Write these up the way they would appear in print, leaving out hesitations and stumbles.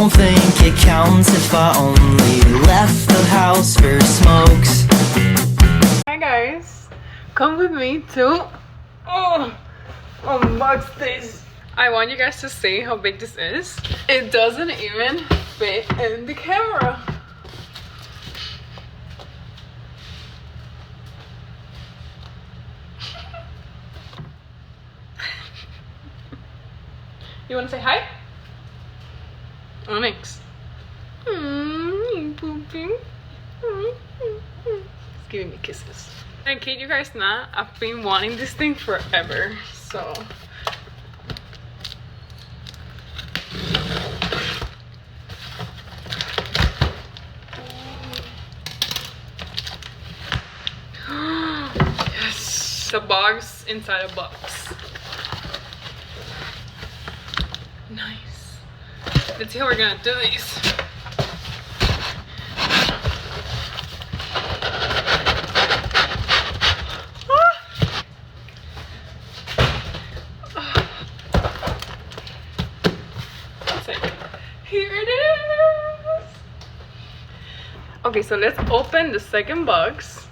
Don't think it counts if I only left the house for smokes. Hi guys, come with me to unbox this. I want you guys to see how big this is. It doesn't even fit in the camera. You want to say hi? Onyx. Pooping. It's giving me kisses. I kid you guys not, I've been wanting this thing forever. So yes, the box inside a box. Nice. Let's see how we're gonna do this. Here it is. Okay, so let's open the second box.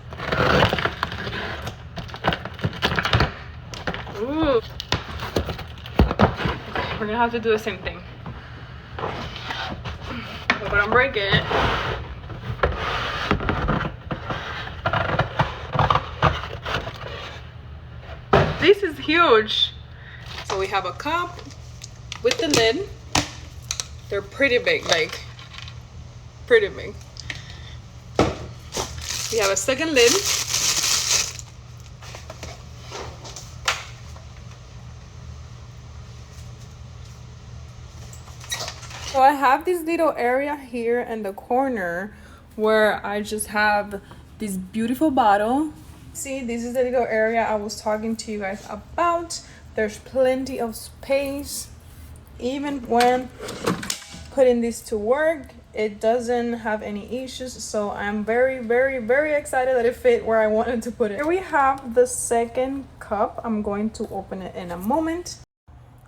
Ooh. Okay, we're gonna have to do the same thing. But I'm breaking it. This is huge. So we have a cup with the lid. They're pretty big, like pretty big. We have a second lid. So I have this little area here in the corner where I just have this beautiful bottle. See, this is the little area I was talking to you guys about. There's plenty of space. Even when putting this to work, it doesn't have any issues. So I'm very, very, very excited that it fit where I wanted to put it. Here we have the second cup. I'm going to open it in a moment.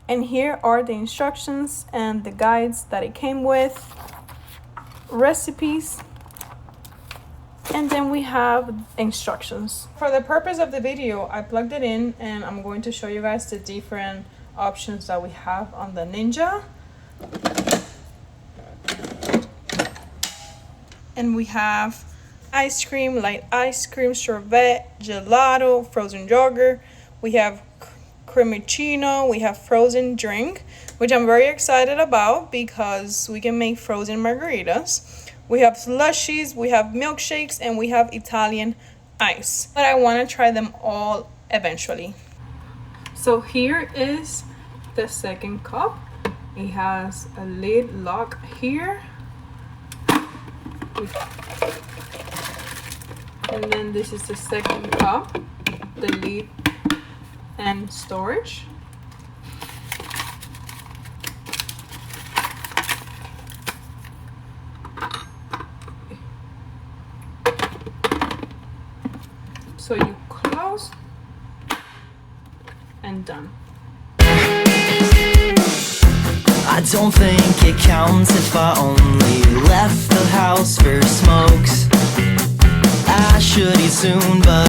And here are the instructions and the guides that it came with, recipes, and then we have instructions. For the purpose of the video, I plugged it in and I'm going to show you guys the different options that we have on the Ninja. And we have ice cream, light ice cream, sorbet, gelato, frozen yogurt. We have cremicino, we have frozen drink, which I'm very excited about because we can make frozen margaritas. We have slushies, we have milkshakes, and we have Italian ice. But I want to try them all eventually. So here is the second cup. It has a lid lock here. And then this is the second cup, the lid and storage. So you close and done. I don't think it counts if I only left the house for smokes. I should eat soon, but